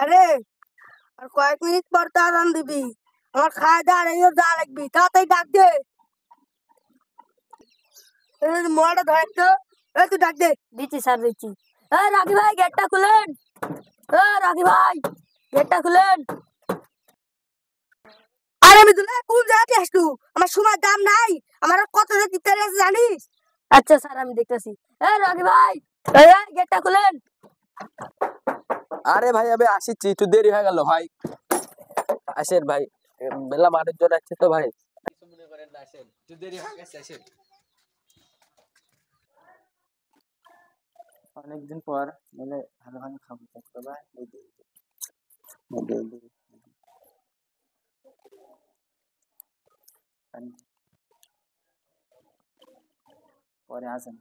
আরে আর কয়েক মিনিট পর তো আজান দিবি। আমার খাওয়া দাওয়া রেখে যা লাগবি, তাড়াতাড়ি ডাক দে। মোবাইলটা ধর একটু। তুই ডাক দে। দিচ্ছি স্যার, দিচ্ছি। রাকি ভাই গেটটা খুলেন। রাকি ভাই গেটটা খুলেন। আরে আমি দুলা কোন জায়গাতে আসলু? আমার সময় দাম নাই। আমার কত যে দিতে আছে জানিস? আচ্ছা স্যার, আমি দেখতেছি। রাকি ভাই গেটটা খুলেন। আরে ভাই আমি আসিছি, একটু দেরি হয়ে গেল ভাই। আসেন ভাই, মেলা মানুষজন আছে তো ভাই, কিছু মনে করেন না, আসেন, একটু দেরি হয়ে গেছে, আসেন। অনেকদিন পর মানে ভালো ভালো খাবো তো ভাই। পরে আসেন।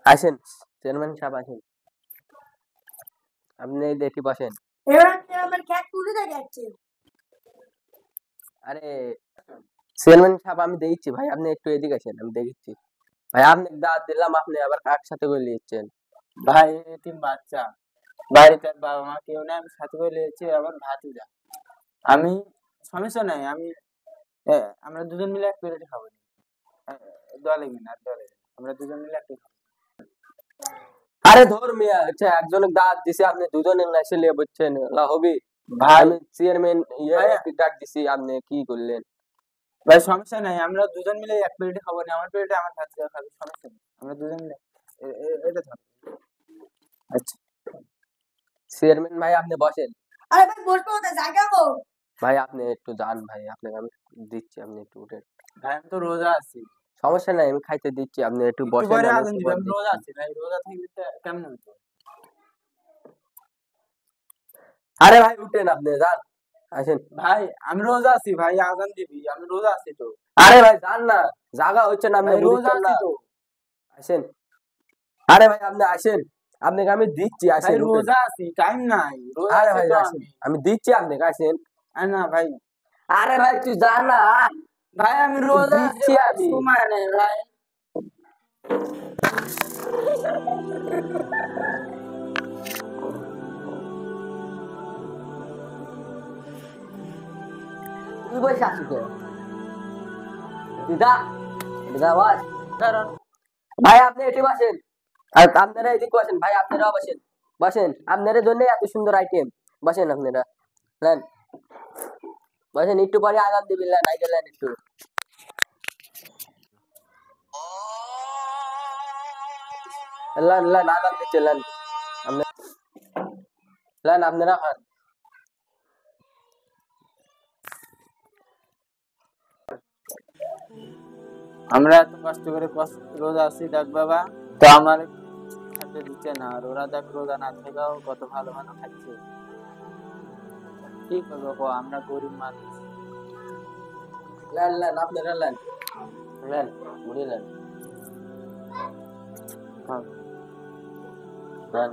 আসেন চেয়ারম্যান সাহেব, আসেন, আপনি এই দেখি বসেন। আমার খ্যাট তুলে দেখাচ্ছে। আরে চেয়ারম্যান সাহেব আমি দেখছি ভাই, আপনি একটু এদিকে আসেন, আমি দেখছি ভাই। আপনি দাওয়াত দিলাম, আপনি আবার কার সাথে করে নিচ্ছেন? ভাই এতিম বাচ্চা, বাড়িতে বাবা মা কেউ নেই, আমি সাথে করে নিয়েছি আমার ভাতিজা। আমি সমস্যা নাই, আমি আমরা দুজন মিলে এক প্লেটে খাবো। দলে কিনা দলে আমরা দুজন মিলে এক প্লেট খাবো। আরে ধর মিয়া, আচ্ছা একজনে দাঁত দিছে, আপনি দুজনে এসে লিয়ে বলছেন হবি ভাই? আমি চেয়ারম্যান ডাক দিছি, আপনি কি করলেন? ভাই সমস্যা নাই, আমরা দুজন মিলে এক প্লেটে খাবো না, আমার প্লেটে আমার ভাতিজা খাবে, সমস্যা নেই, আমরা দুজন মিলে এটা ধর। আচ্ছা চেয়ারম্যান ভাই আপনি বসেন। আরে ভাই বসবো কোথায়, জায়গা কো? ভাই আপনি একটু যান ভাই, আপনাকে আমি দিচ্ছি, আপনি একটু উঠেন। ভাই আমি তো রোজা আছি। সমস্যা নাই, আমি খাইতে দিচ্ছি, আপনি একটু বসেন। পরে আজান দিবেন, আমি রোজা আছি ভাই, রোজা থাকলে কেমন হতো? আরে ভাই উঠেন, আপনি যান, আসেন। ভাই আমি রোজা আছি ভাই, আজান দিবি, আমি রোজা আছি তো। আরে ভাই যান না, জায়গা হচ্ছে না, আপনি রোজা বুঝছেন না? আছি তো। আসেন। আরে ভাই আপনি আসেন, আপনাকে আমি দিচ্ছি, ভাই আসেন। রোজা আছি, টাইম নাই, রোজা আরে আছি ভাই তো আসেন, আমি দিচ্ছি, আপনাকে আসেন। না ভাই। আরে ভাই তুই যা না। ভাই আমি রোজা আছি দিচ্ছি ভাই, আমি। সময় নেই ভাই। তুই বসে আসিস কেন? দিদা দিদা আওয়াজ কারণ ভাই আপনি এটি বসেন, আর আপনারা এদিকে বসেন ভাই, আপনারাও বসেন, বসেন, আপনাদের জন্য এত সুন্দর আইটেম, বসেন আপনারা, নেন বসেন, একটু পরে আগাম দিবেন, নেন আই গেলেন একটু। লেন লেন আগাম দিচ্ছে, লেন আপনি, লেন আপনারা খান। আমরা এত কষ্ট করে রোজা আছি দেখ বাবা, তো আমার খেতে দিচ্ছে না, আর ওরা দেখ রোজা না থেকেও কত ভালো ভালো খাচ্ছে। কি করবো, আমরা গরিব মানুষ। লেন লেন আপনারা লেন, লেন মুড়ি লেন, লেন।